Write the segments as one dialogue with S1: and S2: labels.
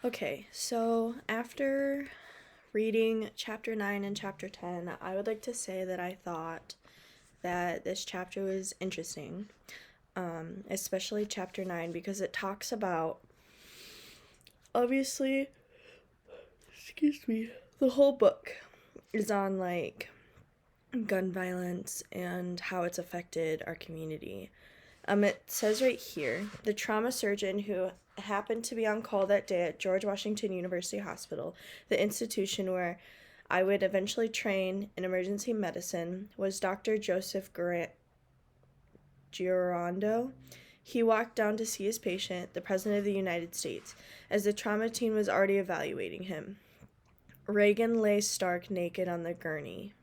S1: Okay, so after reading chapter 9 and chapter 10, I would like to say that I thought that this chapter was interesting, especially chapter 9, because it talks about, obviously, excuse me, the whole book is on like gun violence and how it's affected our community. It says right here the trauma surgeon who happened to be on call that day at George Washington University Hospital, the institution where I would eventually train in emergency medicine, was Dr. Joseph Girondo. He walked down to see his patient, the President of the United States, as the trauma team was already evaluating him. Reagan lay stark naked on the gurney.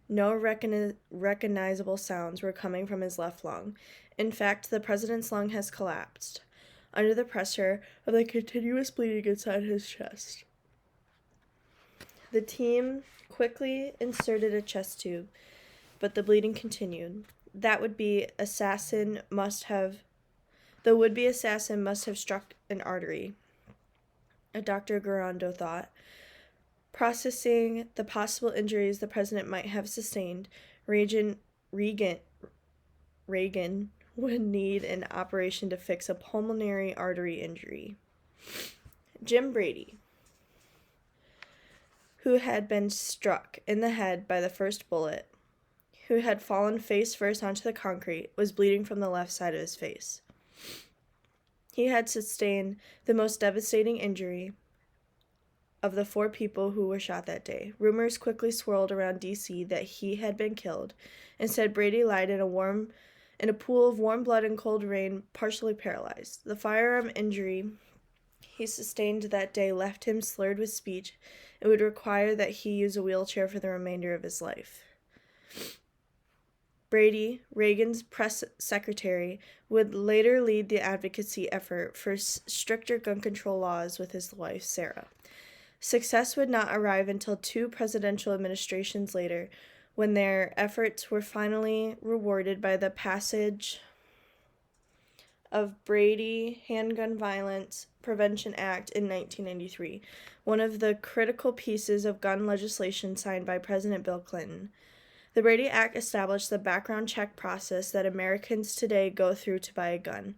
S1: No recognizable sounds were coming from his left lung. In fact, the president's lung has collapsed under the pressure of the continuous bleeding inside his chest. The team quickly inserted a chest tube, but the bleeding continued. The would-be assassin must have struck an artery, Dr. Garando thought. Processing the possible injuries the president might have sustained, Reagan would need an operation to fix a pulmonary artery injury. Jim Brady, who had been struck in the head by the first bullet, who had fallen face first onto the concrete, was bleeding from the left side of his face. He had sustained the most devastating injury of the 4 people who were shot that day. Rumors quickly swirled around D.C. that he had been killed. Instead, Brady lied in a pool of warm blood and cold rain, partially paralyzed. The firearm injury he sustained that day left him slurred with speech and would require that he use a wheelchair for the remainder of his life. Brady, Reagan's press secretary, would later lead the advocacy effort for stricter gun control laws with his wife, Sarah. Success would not arrive until 2 presidential administrations later, when their efforts were finally rewarded by the passage of Brady Handgun Violence Prevention Act in 1993, one of the critical pieces of gun legislation signed by President Bill Clinton. The Brady Act established the background check process that Americans today go through to buy a gun.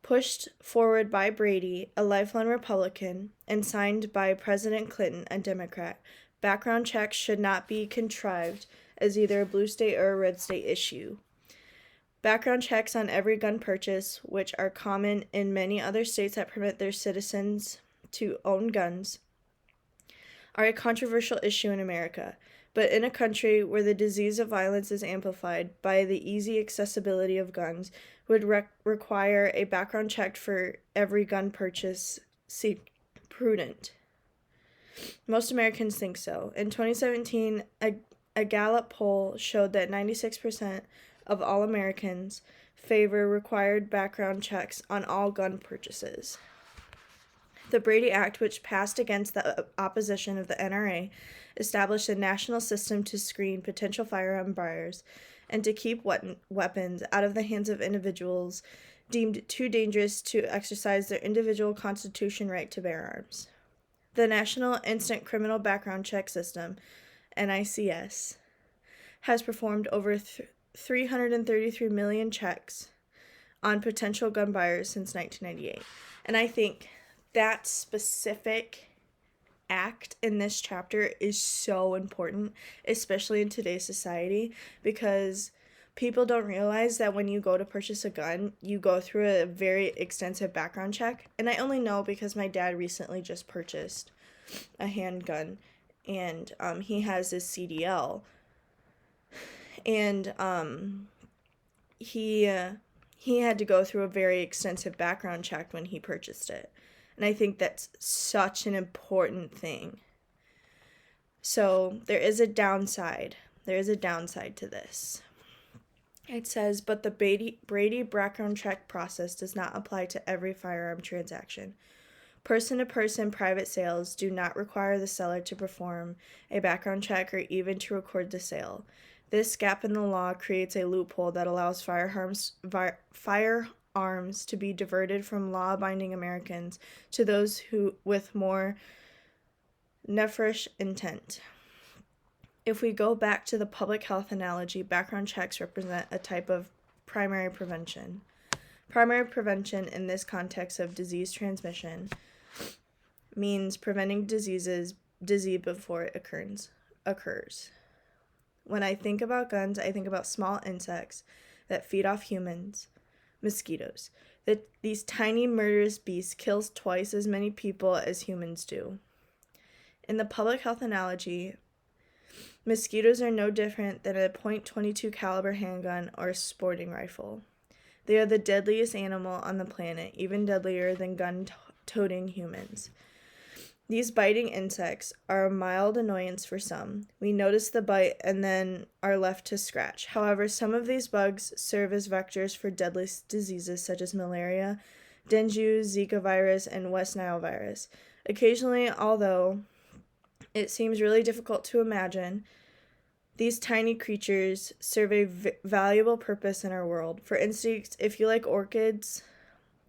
S1: Pushed forward by Brady, a lifelong Republican, and signed by President Clinton, a Democrat, background checks should not be contrived as either a blue state or a red state issue. Background checks on every gun purchase, which are common in many other states that permit their citizens to own guns, are a controversial issue in America. But in a country where the disease of violence is amplified by the easy accessibility of guns, would require a background check for every gun purchase seem prudent. Most Americans think so. In 2017, a Gallup poll showed that 96% of all Americans favor required background checks on all gun purchases. The Brady Act, which passed against the opposition of the NRA, established a national system to screen potential firearm buyers and to keep weapons out of the hands of individuals deemed too dangerous to exercise their individual constitutional right to bear arms. The National Instant Criminal Background Check System, NICS, has performed over 333 million checks on potential gun buyers since 1998. And I think that specific act in this chapter is so important, especially in today's society, because people don't realize that when you go to purchase a gun, you go through a very extensive background check. And I only know because my dad recently just purchased a handgun, and he has his CDL, and he had to go through a very extensive background check when he purchased it. And I think that's such an important thing. So there is a downside. There is a downside to this. It says, but the Brady background check process does not apply to every firearm transaction. Person-to-person private sales do not require the seller to perform a background check or even to record the sale. This gap in the law creates a loophole that allows firearms arms to be diverted from law-abiding Americans to those who with more nefarious intent. If we go back to the public health analogy, background checks represent a type of primary prevention. Primary prevention in this context of disease transmission means preventing disease before it occurs. When I think about guns, I think about small insects that feed off humans, mosquitoes. These tiny murderous beasts kills twice as many people as humans do. In the public health analogy, mosquitoes are no different than a .22 caliber handgun or a sporting rifle. They are the deadliest animal on the planet, even deadlier than gun-toting humans. These biting insects are a mild annoyance for some. We notice the bite and then are left to scratch. However, some of these bugs serve as vectors for deadly diseases such as malaria, dengue, Zika virus, and West Nile virus. Occasionally, although it seems really difficult to imagine, these tiny creatures serve a valuable purpose in our world. For instance, if you like orchids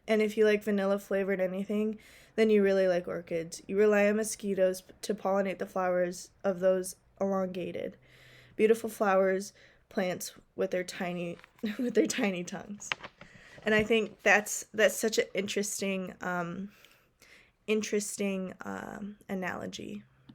S1: and if you like vanilla-flavored anything, then you really like orchids. You rely on mosquitoes to pollinate the flowers of those elongated, beautiful plants with their tiny tongues. And I think that's such an interesting analogy.